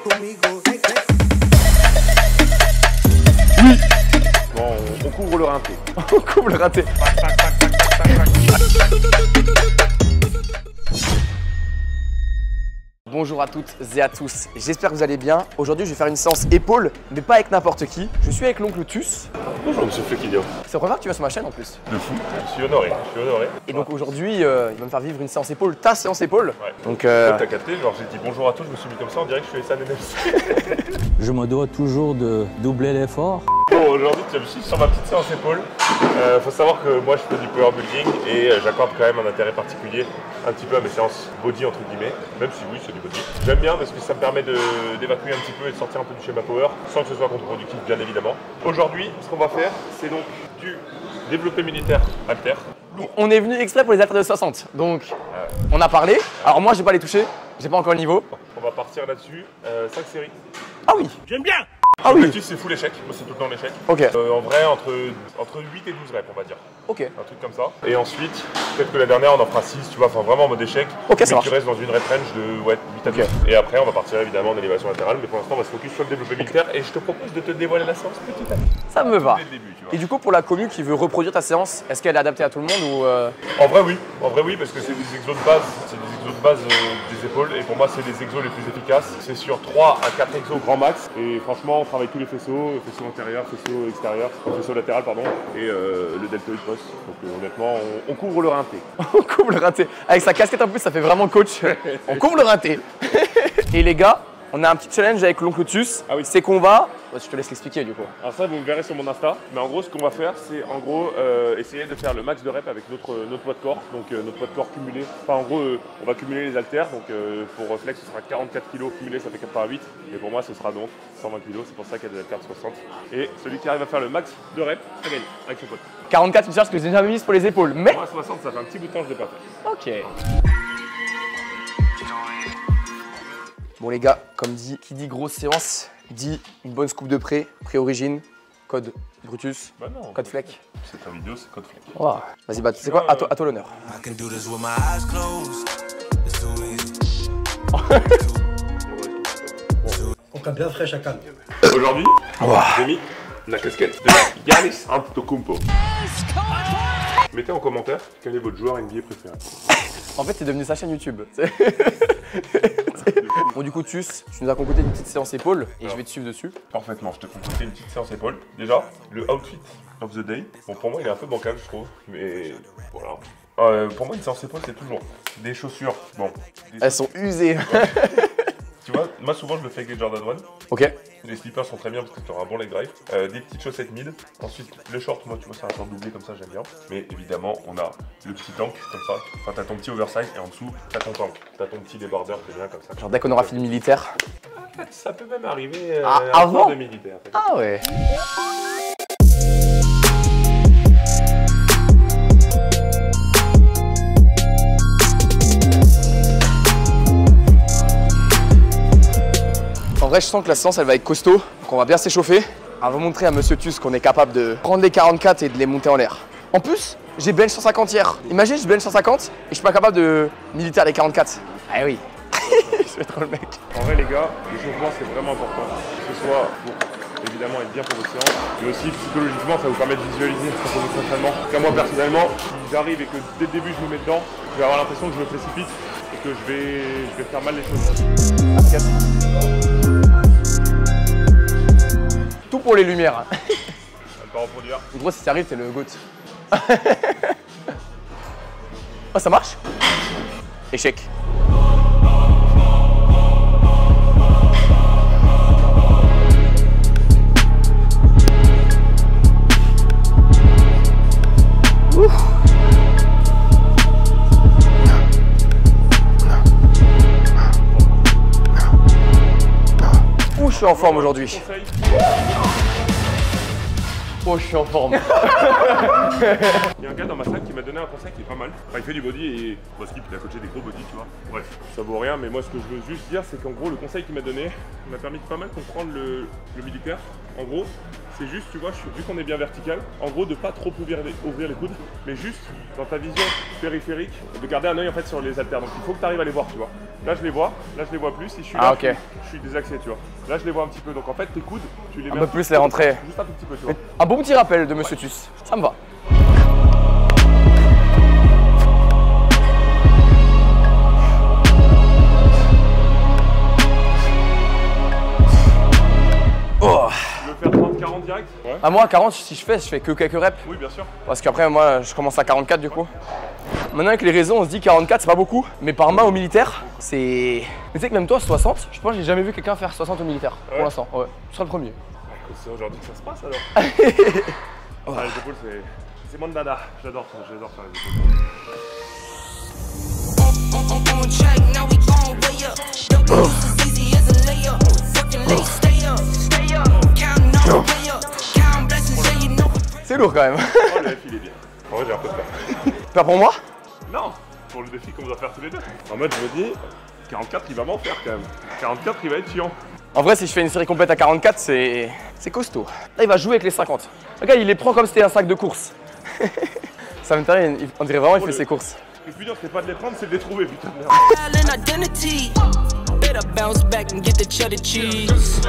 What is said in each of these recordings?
Bon, on couvre le rinté. On couvre le rinté. Bonjour à toutes et à tous, j'espère que vous allez bien. Aujourd'hui je vais faire une séance épaules, mais pas avec n'importe qui. Je suis avec l'oncle Tus. Bonjour monsieur Flequidio. C'est la première fois que tu vas sur ma chaîne en plus. De fou. Je suis honoré, Et donc aujourd'hui, il va me faire vivre une séance épaule, ta séance épaule. Ouais. Donc t'as capté, genre j'ai dit bonjour à tous, je me suis mis comme ça, on dirait que je suis SNNFC. Je me dois toujours de doubler l'effort. Bon, aujourd'hui tu me suis sur ma petite séance épaule. Faut savoir que moi je fais du power building et j'accorde quand même un intérêt particulier un petit peu à mes séances body entre guillemets, même si oui c'est du body. J'aime bien parce que ça me permet d'évacuer un petit peu et de sortir un peu du schéma power sans que ce soit contre-productif bien évidemment. Aujourd'hui ce qu'on va faire c'est donc du développé militaire halter. on est venu exprès pour les haltères de 60, donc on a parlé. Alors moi je vais pas les toucher, j'ai pas encore le niveau. On va partir là-dessus, 5 séries. Ah oui. J'aime bien. Ah oui. L'objectif c'est full échec, moi c'est tout le temps l'échec. Ok. En vrai entre 8 et 12 reps on va dire. Ok. Un truc comme ça. Et ensuite, peut-être que la dernière on en fera 6, tu vois, enfin vraiment en mode échec. Ok, ça mais marche. tu restes dans une rep range de 8 à 12. Et après on va partir évidemment en élévation latérale, mais pour l'instant on va se focus sur le développé militaire et je te propose de te dévoiler la séance petit à petit. Ça me va. Dès le début, tu vois. Et du coup pour la commu qui veut reproduire ta séance, est-ce qu'elle est adaptée à tout le monde ou En vrai oui, parce que c'est des exos de base, des épaules et pour moi c'est les exos les plus efficaces. C'est sur 3 à 4 exos grand max et franchement on travaille tous les faisceaux antérieurs, faisceaux extérieurs, faisceau latéral pardon et le deltoïde post. Donc honnêtement on couvre le rinté. On couvre le rinté. Avec sa casquette en plus ça fait vraiment coach. On couvre le rinté. Et les gars, on a un petit challenge avec l'oncle Tus. Ah oui. C'est qu'on va... Je te laisse l'expliquer du coup. Alors ça vous me verrez sur mon Insta, mais en gros ce qu'on va faire c'est en gros essayer de faire le max de reps avec notre poids de corps, donc notre poids de corps cumulé. Enfin en gros on va cumuler les haltères, donc pour flex ce sera 44 kg cumulé, ça fait 88, et pour moi ce sera donc 120 kg, c'est pour ça qu'il y a des haltères de 60. Et celui qui arrive à faire le max de reps, ça gagne avec son pote. 44 une charge que j'ai jamais mise pour les épaules, mais... Moi 60 ça fait un petit bout de temps que je l'ai pas fait. Ok. Bon les gars, comme dit, qui dit grosse séance, dit une bonne scoop de pré-origine, code Brutus, Bah non, code Fleck. C'est ta vidéo, c'est code Fleck. Wow. Vas-y, bah, c'est quoi? À toi l'honneur. On capte bien fraîche à calme. Aujourd'hui, j'ai mis la casquette de Giannis Antetokounmpo. Mettez en commentaire quel est votre joueur NBA préféré. En fait, c'est devenu sa chaîne YouTube. Bon, du coup, Tus, tu nous as concocté une petite séance épaule et je vais te suivre dessus. Parfaitement, je te concocte une petite séance épaule. Déjà, le outfit of the day. Bon, pour moi, il est un peu bancal, je trouve, mais voilà. Pour moi, une séance épaule, c'est toujours des chaussures. Bon, Elles sont usées. tu vois, moi, souvent, je le fais avec les Jordan 1. Ok. Les slippers sont très bien parce que tu auras un bon leg drive. Des petites chaussettes mid. Ensuite, le short, moi, tu vois, c'est un short doublé comme ça, j'aime bien. Mais évidemment, on a le petit tank comme ça. Enfin, t'as ton petit oversize et en dessous, t'as ton tank. T'as ton petit débardeur, c'est bien comme ça. Genre dès qu'on aura fini le militaire. Ça peut même arriver avant de militaire. Ah ouais. En vrai, je sens que la séance elle va être costaud, donc on va bien s'échauffer. On va montrer à Monsieur Tus qu'on est capable de prendre les 44 et de les monter en l'air. En plus, j'ai bench 150 hier. Imagine, je bench 150 et je suis pas capable de militaire les 44. Ah oui. Je vais trop le mec. En vrai, les gars, l'échauffement c'est vraiment important. Que ce soit pour évidemment être bien pour votre séance, mais aussi psychologiquement, ça vous permet de visualiser ce qu'on fait entraînement. Car moi, personnellement, si j'arrive et que dès le début je me mets dedans, je vais avoir l'impression que je me précipite et que je vais faire mal les choses. Tout pour les lumières. Ça ne pas reproduire. En gros, si ça arrive, c'est le GOAT. Oh, ça marche? Échec. Ouh, je suis en forme aujourd'hui. Oh, je suis en forme. Il y a un gars dans ma salle qui m'a donné un conseil qui est pas mal. Enfin, il fait du body et bon, Skip, il a coaché des gros body, tu vois. Bref, ça vaut rien, mais moi, ce que je veux juste dire, c'est qu'en gros, le conseil qu'il m'a donné m'a permis de pas mal comprendre le militaire. En gros, c'est juste, tu vois, vu qu'on est bien vertical, en gros, de pas trop ouvrir les coudes, mais juste dans ta vision périphérique, de garder un œil en fait sur les haltères. Donc, il faut que tu arrives à les voir, tu vois. Là, je les vois plus. Si je suis Ah, là, ok. je suis désaxé, tu vois. Là, je les vois un petit peu. Donc en fait, tes coudes, tu les mets Un peu plus les rentrées. Juste un tout petit peu, tu vois. Un bon petit rappel de Monsieur Tus. Ça me va. Oh. Tu veux faire 30-40 direct? Ouais. À moi, 40, si je fais que quelques reps. Oui, bien sûr. Parce qu'après, moi, je commence à 44 du coup. Maintenant, avec les réseaux, on se dit 44, c'est pas beaucoup. Mais par main au militaire, c'est. Mais tu sais que même toi, 60, je pense que j'ai jamais vu quelqu'un faire 60 au militaire. Ouais. Pour l'instant, ouais. Tu seras le premier. C'est aujourd'hui que ça se passe alors. Ah, les épaules, c'est mon dada. J'adore faire les épaules. On track, now we gon' way up. Double as easy as a layup. Working late, stay up. Counting all the way up. Count blessings, yeah, you know. C'est lourd quand même. Oh, le F, il est bien. En vrai, j'ai un peu peur. Peur pour moi? Non, pour le défi qu'on doit faire tous les deux. En mode, je me dis, 44, il va m'en faire quand même. 44, il va être chiant. En vrai, si je fais une série complète à 44, c'est costaud. Là, il va jouer avec les 50. Le gars, il les prend comme si c'était un sac de course. Ça m'intéresse, on dirait vraiment qu'il fait ses courses. Le plus dur, c'est pas de les prendre, c'est de les trouver, putain de merde. Identity. Better bounce back and get the cheddar cheese.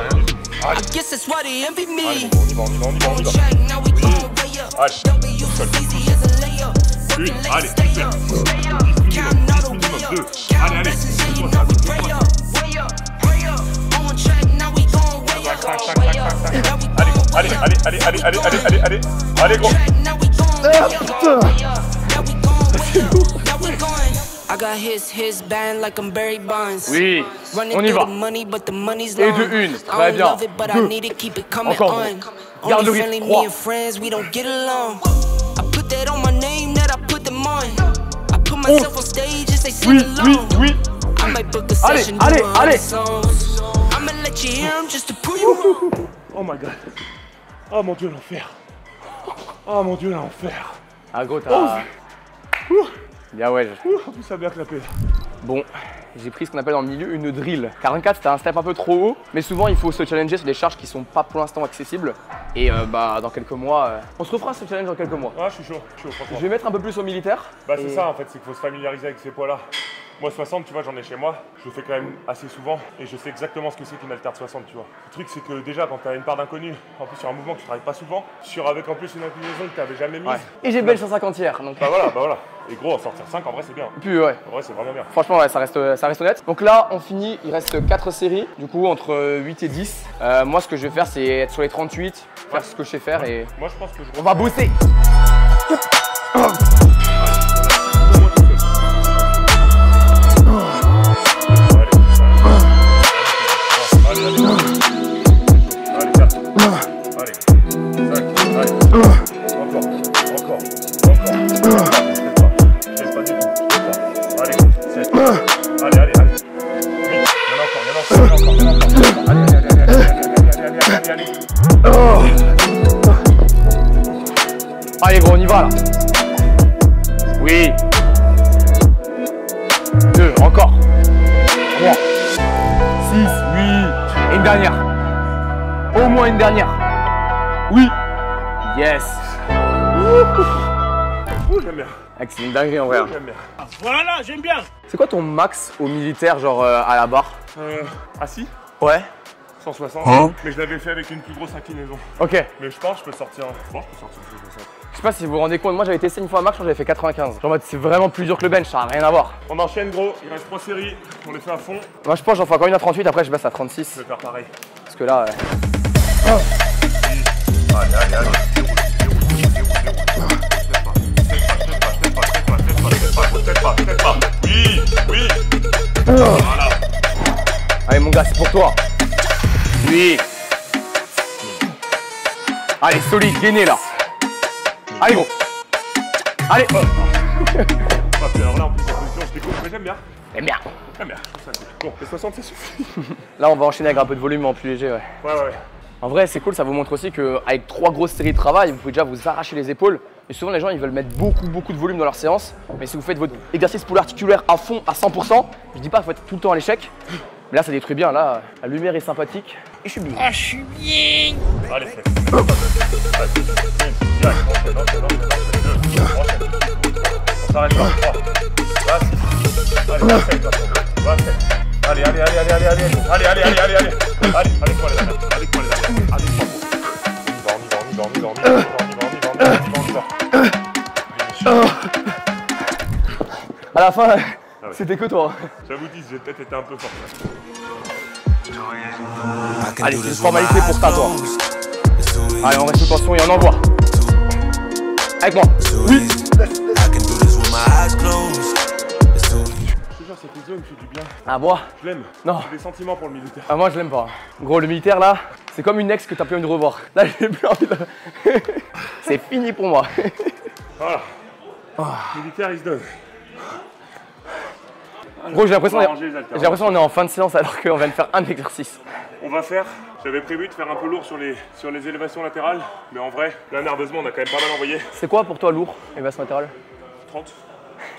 I guess that's why they envy me. Allez, on y va. On track, now we gon' way up. Allez, Double as easy as a layup. Working late, allez, stay up. Counting all the way up. Count blessings, yeah, you know we way up. Way up, way up. On track, now we gon' way up. Way up. Now we gon' way up. Allez, gros. Now we gon' way up. Way up. Now we gon' way up. Now we going. I got his band like I'm Barry Bonds. Oui, Running on y through va. the money, but the money's Et long. de une, I très don't bien. love it, but I Deux. need to keep it coming Encore, on. garde le Only rythme. friendly, me 3. and friends, we don't get along. I put that on my name, that I put them on. I put myself on stage and say sing Oui, oui, along. oui. I might book a Allez, session, allez, do 100 allez. songs. I'ma let you hear them just to prove you wrong. Oh my god. Oh mon dieu, l'enfer. Oh mon dieu, l'enfer. Ah gros, t'as... Bien ouais. En plus, ça a bien clapé. Bon, j'ai pris ce qu'on appelle dans le milieu une drill. 44, c'était un step un peu trop haut, mais souvent il faut se challenger sur des charges qui sont pas pour l'instant accessibles. Et bah dans quelques mois, on se refera ce challenge dans quelques mois. Ah, je suis chaud, franchement. Je vais mettre un peu plus au militaire. Bah, c'est Et- ça en fait, c'est qu'il faut se familiariser avec ces poids-là. Moi, 60, tu vois, j'en ai chez moi. Je le fais quand même assez souvent et je sais exactement ce que c'est qu'une haltère de 60, tu vois. Le truc, c'est que déjà, quand tu as une part d'inconnu, en plus sur un mouvement que tu travailles pas souvent, avec en plus une inclinaison que tu n'avais jamais mise. Ouais. Et j'ai bench 150ière, donc... Bah voilà. Et gros, en sortir 5, en vrai, c'est bien. Puis ouais. En vrai, c'est vraiment bien. Franchement, ouais, ça reste honnête. Donc là, on finit, il reste 4 séries, du coup entre 8 et 10. Moi, ce que je vais faire, c'est être sur les 38, faire ce que je sais faire et Moi, je pense que je on va bosser. Allez, 4. Allez, 5. Allez. Encore. Je laisse pas du tout. Allez, 7. Allez. 8. Il y en a encore. Allez. Allez gros, on y va là. Oui. 2, encore. 3. 6, oui. Et une dernière. Au moins une dernière. Oui. Yes. Ouh, j'aime bien. C'est une dinguerie en vrai. J'aime bien. Voilà, j'aime bien. C'est quoi ton max au militaire, genre à la barre? Assis, Ouais. 160. Mais je l'avais fait avec une plus grosse inclinaison. Ok. Mais je pense que je peux sortir. Je pense que je peux sortir 160. Je sais pas si vous vous rendez compte, moi j'avais testé une fois un max, j'avais fait 95. Genre en mode c'est vraiment plus dur que le bench, ça n'a rien à voir. On enchaîne, gros. Il reste 3 séries. On les fait à fond. Moi je pense que j'en fais encore une à 38, après je baisse à 36. Je vais faire pareil. Parce que là. Allez. Peut-être pas. Oui. Voilà. Allez mon gars, c'est pour toi. Oui. Allez, solide, gainé là. Allez gros. Allez. Alors là, en plus, la position, je découvre, mais j'aime bien. Et bien. J'aime bien. Ça, bon, les 60, ça suffit. Là on va enchaîner avec un peu de volume en plus léger, ouais. Ouais. En vrai, c'est cool, ça vous montre aussi qu'avec 3 grosses séries de travail, vous pouvez déjà vous arracher les épaules. Et souvent, les gens, ils veulent mettre beaucoup de volume dans leur séance. Mais si vous faites votre exercice pool articulaire à fond, à 100%, je dis pas qu'il faut être tout le temps à l'échec. Mais là, ça détruit bien. Là, la lumière est sympathique. Et je suis bien. Allez, flex. Allez, direct, enchaîne. On s'arrête pas. 3. Va 6. Allez, va 7, toi, va 7. Allez, allez, allez, allez, allez, allez, allez, allez, allez, allez, allez, allez, avec moi les dernières, avec moi les dernières, allez, 3 pots. On y va, on y va, on y va, on y va, on y va, on y va, on y va. À la fin, c'était que toi. J'avoue, 10, j'ai peut-être été un peu fort. Allez, c'est une formalité pour ça, toi. Allez, on reste sous tension et on envoie. Avec moi. Oui. Cette zone fait du bien. Ah, moi? Je l'aime. Non. J'ai des sentiments pour le militaire. Ah, moi je l'aime pas. Gros, le militaire là, c'est comme une ex que t'as plus envie de revoir. Là, j'ai plus envie de. C'est fini pour moi. Voilà. Le militaire, il se donne. Gros, j'ai l'impression qu'on est en fin de séance alors qu'on vient de faire un exercice. On va faire. J'avais prévu de faire un peu lourd sur les élévations latérales, mais en vrai, là, nerveusement, on a quand même pas mal envoyé. C'est quoi pour toi lourd, élévation latérale? 30.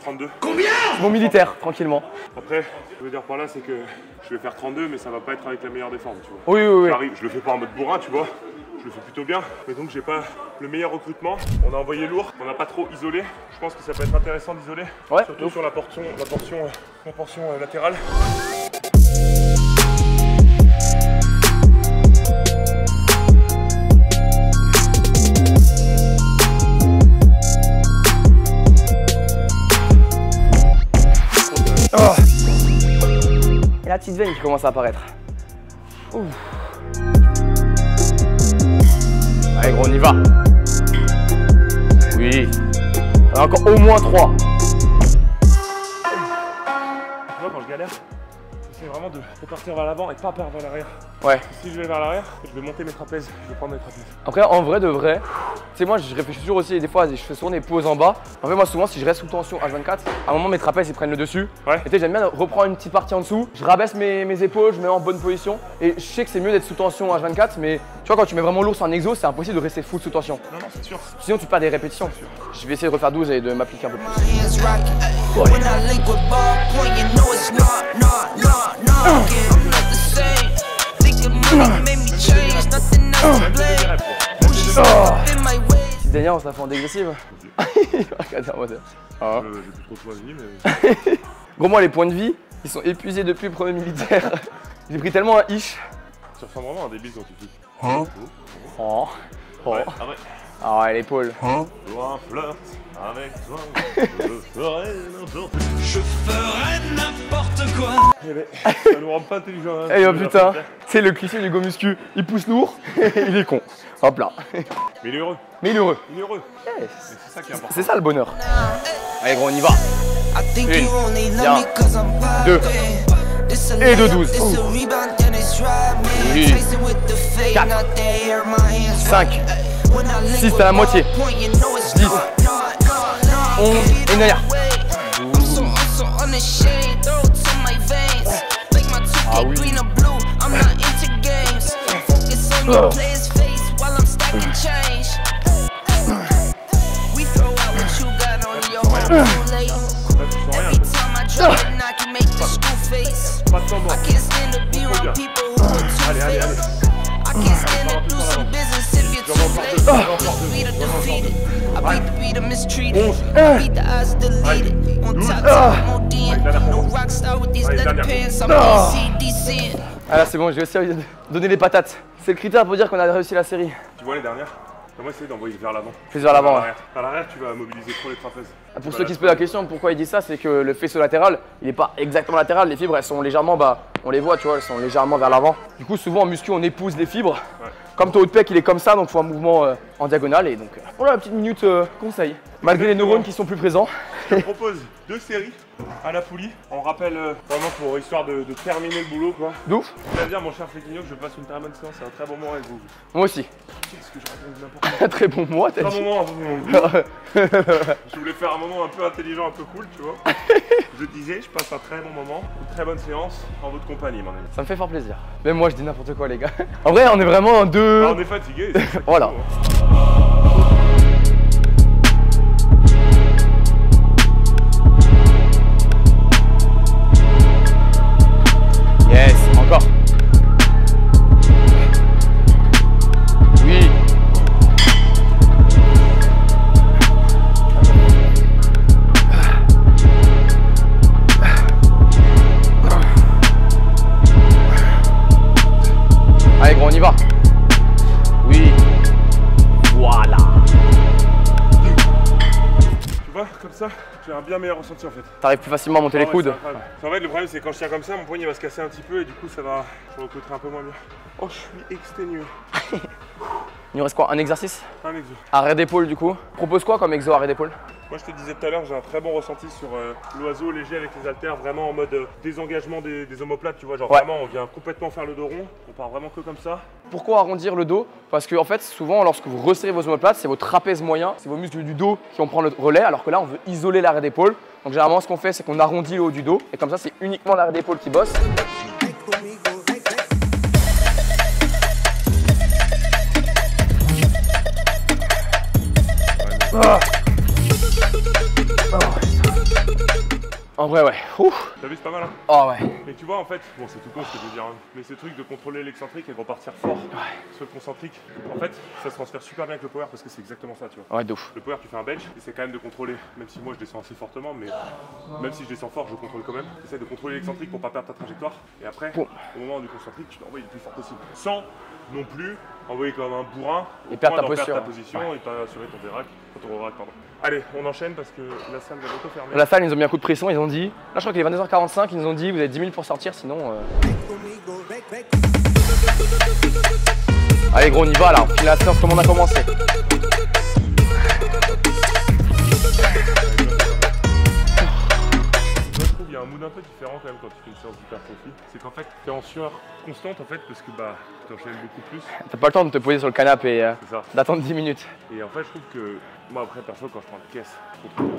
32. Combien? Mon militaire, tranquillement. Après, je veux dire par là, c'est que je vais faire 32, mais ça va pas être avec la meilleure des formes, tu vois. Oui, oui, oui. J'arrive, je le fais pas en mode bourrin, tu vois. Je le fais plutôt bien, mais donc j'ai pas le meilleur recrutement. On a envoyé lourd, on n'a pas trop isolé. Je pense que ça peut être intéressant d'isoler, ouais, surtout sur la portion latérale. Oh. Et la petite veine qui commence à apparaître. Ouf. Allez gros, on y va. Oui. On a encore au moins 3. Tu vois, quand je galère, c'est vraiment de partir vers l'avant et pas vers l'arrière. Ouais. Si je vais vers l'arrière, je vais monter mes trapèzes, je vais prendre mes trapèzes. Après, en vrai de vrai, tu sais, moi je réfléchis toujours aussi, des fois je fais souvent des pauses en bas. En fait, moi souvent, si je reste sous tension H24, à un moment mes trapèzes ils prennent le dessus. Ouais. Et tu sais, j'aime bien reprendre une petite partie en dessous, je rabaisse mes épaules, je mets en bonne position. Et je sais que c'est mieux d'être sous tension H24, mais tu vois, quand tu mets vraiment lourd sur un exo, c'est impossible de rester full sous tension. Non, non, c'est sûr. Sinon, tu perds des répétitions. Je vais essayer de refaire 12 et de m'appliquer un peu plus. Petite dernière, on se la fait en dégressive. Regardez en mode. J'ai plus trop de points de vie, mais. Gros, moi, les points de vie, ils sont épuisés depuis le premier militaire. J'ai pris tellement un ish. Tu ressembles vraiment à un débile quand tu fais. Oh. Oh. Ouais, arrête. Ah ouais, l'épaule. Toi, flirt avec toi. Je ferai n'importe quoi. Eh ben, ça nous rend pas intelligent. Hein, Eh oh putain, c'est le cliché du go muscu. Il pousse lourd, il est con. Hop là. Mais il est heureux. Mais il est heureux. Il est heureux. Yes. C'est ça qui est important. C'est ça le bonheur. Allez gros, on y va. 1, 2 et 2, 12. Oui. 4, 5, 6, t'as la moitié. 10, 11 et derrière. 12. Ah oui. Oh. Pas de temps mort. Allez, allez, allez. Ah là c'est bon, j'ai réussi à donner les patates. C'est le critère pour dire qu'on a réussi la série. Tu vois les dernières? On va essayer d'envoyer vers l'avant. Fais vers l'avant. À l'arrière, tu vas mobiliser trop les trapèzes. Pour ceux qui se posent la question pourquoi il dit ça, c'est que le faisceau latéral, il n'est pas exactement latéral. Les fibres, elles sont légèrement, on les voit, tu vois, elles sont légèrement vers l'avant. Du coup, souvent en muscu, on épouse les fibres. Ouais. Comme ton haut de pec, il est comme ça, donc il faut un mouvement en diagonale. Et donc, voilà la petite minute conseil. Malgré les neurones qui sont plus présents. Je propose 2 séries à la poulie. On rappelle vraiment pour histoire de terminer le boulot, quoi. D'ouf. C'est-à-dire, mon cher Flequigno, que je passe une très bonne séance. C'est un très bon moment avec vous. Moi aussi. Qu'est-ce que je raconte n'importe quoi. Un très bon mois, t'as dit. Un moment. Je voulais faire un moment un peu intelligent, un peu cool, tu vois. Je disais, je passe un très bon moment, une très bonne séance en votre compagnie, mon ami. Ça me fait fort plaisir. Même moi, je dis n'importe quoi, les gars. En vrai, on est vraiment en deux. Ah, on est fatigué. Voilà. Yes, encore. Oui. Bon, on y va. Oui. Voilà. Tu vois, comme ça, j'ai un bien meilleur ressenti en fait. T'arrives plus facilement à monter les coudes. En fait, le problème c'est quand je tiens comme ça, mon poignet va se casser un petit peu et du coup ça va recouter un peu moins bien. Oh, je suis exténué. Il nous reste quoi? Un exercice? Un exo. Arrêt d'épaule du coup. Propose quoi comme exo arrêt d'épaule? Moi je te disais tout à l'heure, j'ai un très bon ressenti sur l'oiseau léger avec les haltères, vraiment en mode désengagement des omoplates, tu vois, genre vraiment on vient complètement faire le dos rond, on part vraiment que comme ça. Pourquoi arrondir le dos? Parce que en fait souvent lorsque vous resserrez vos omoplates, c'est vos trapèzes moyens, c'est vos muscles du dos qui vont prendre le relais, alors que là on veut isoler l'arrêt d'épaule. Donc généralement ce qu'on fait c'est qu'on arrondit le haut du dos et comme ça c'est uniquement l'arrêt d'épaule qui bosse. Ah. En vrai, ouais. T'as vu, c'est pas mal, hein? Oh ouais. Mais tu vois, en fait, bon, c'est tout con ce que je veux dire, hein, mais ce truc de contrôler l'excentrique et de repartir fort sur le concentrique, en fait, ça se transfère super bien avec le power parce que c'est exactement ça, tu vois. Ouais, de ouf. Le power, tu fais un bench, et c'est quand même de contrôler, même si moi je descends assez fortement, mais même si je descends fort, je contrôle quand même. J'essaie de contrôler l'excentrique pour pas perdre ta trajectoire, et après, au moment du concentrique, tu l'envoies le plus fort possible. Sans non plus envoyer comme un bourrin, et perdre ta position et pas assurer ton dérac, ton rack, pardon. Allez, on enchaîne parce que la salle va bientôt fermer. La salle, ils nous ont mis un coup de pression, ils ont dit, là je crois qu'il est 22h45, ils nous ont dit vous avez 10 000 pour sortir, sinon... Allez gros, on y va là, on finit la séance comme on a commencé. Il y a un mood un peu différent quand même quand tu fais une séance d'hypertrophie. C'est qu'en fait, tu es en sueur constante en fait parce que bah, tu enchaînes beaucoup plus. T'as pas le temps de te poser sur le canapé et d'attendre 10 minutes. Et en fait, je trouve que moi après, perso, quand je prends la caisse, je trouve que...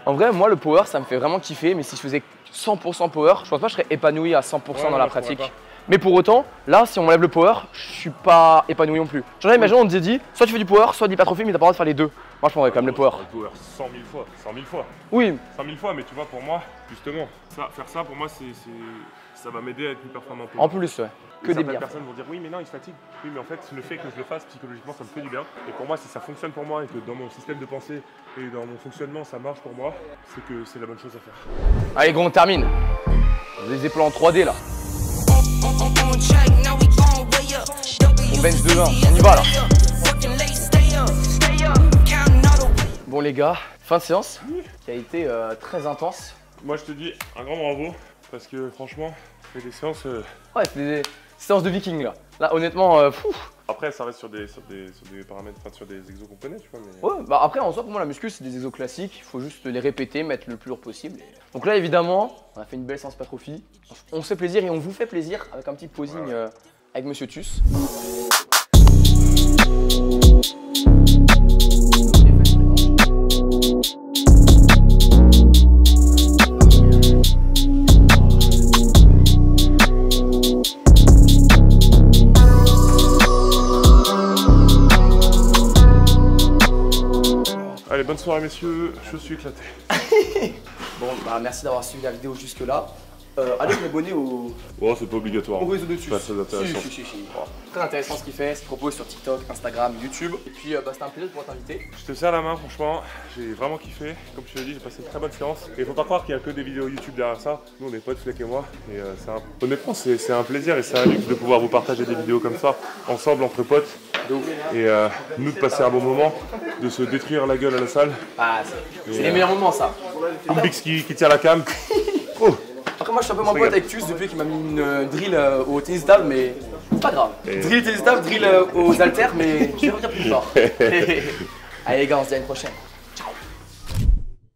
En vrai, moi le power ça me fait vraiment kiffer, mais si je faisais 100% power, je pense pas que je serais épanoui à 100% dans la pratique. Mais pour autant, là, si on m'enlève le power, je suis pas épanoui non plus. Genre, imagine, on te dit, soit tu fais du power, soit de l'hypertrophie, mais t'as pas le droit de faire les deux. Moi, je prendrais quand même le power. Le power 100 000 fois, 100 000 fois. Oui. 100 000 fois, mais tu vois, pour moi, justement, faire ça, pour moi, ça va m'aider à être plus performant. En plus, ouais. Que des biens. Personnes vont dire, oui, mais non, il se fatigue. Oui, mais en fait, le fait que je le fasse, psychologiquement, ça me fait du bien. Et pour moi, si ça fonctionne pour moi et que dans mon système de pensée et dans mon fonctionnement, ça marche pour moi, c'est que c'est la bonne chose à faire. Allez, gros, on termine. Les épaules en 3D, là. On bench 2-1, on y va là. Bon les gars, fin de séance qui a été très intense. Moi je te dis un grand bravo parce que franchement, c'est des séances... Ouais, c'est des séances de viking là. Là honnêtement, Après ça reste sur des paramètres, enfin sur des exos qu'on connaît, tu vois. Mais... Ouais, bah après en soi pour moi la muscu c'est des exos classiques, il faut juste les répéter, mettre le plus lourd possible. Donc là évidemment, on a fait une belle séance hypertrophie. On se fait plaisir et on vous fait plaisir avec un petit posing avec Monsieur Tus. Allez, bonne soirée messieurs, je suis éclaté. Bon, bah merci d'avoir suivi la vidéo jusque là. Allez vous abonner au c'est pas obligatoire. réseau de Tus. Pas très intéressant. Si. Très intéressant ce qu'il fait, ce qu'il propose sur TikTok, Instagram, YouTube. Et puis bah, c'était un plaisir de pouvoir t'inviter. Je te serre la main franchement, j'ai vraiment kiffé. Comme je te l'ai dit, j'ai passé une très bonne séance. Et faut pas croire qu'il y a que des vidéos YouTube derrière ça. Nous on est potes, Fleck et moi. Et honnêtement c'est un plaisir et c'est un luxe de pouvoir vous partager des vidéos comme ça, ensemble entre potes. Et nous de passer un bon moment, de se détruire la gueule à la salle. Ah, c'est les meilleurs moments ça. Bix qui tient la cam. Oh. Après moi je suis un peu moins pote avec Tus depuis qu'il m'a mis une drill au tennis table, mais c'est pas grave. Drill tennis table, drill aux haltères, mais je vais revenir plus fort. Allez les gars, on se dit à une prochaine.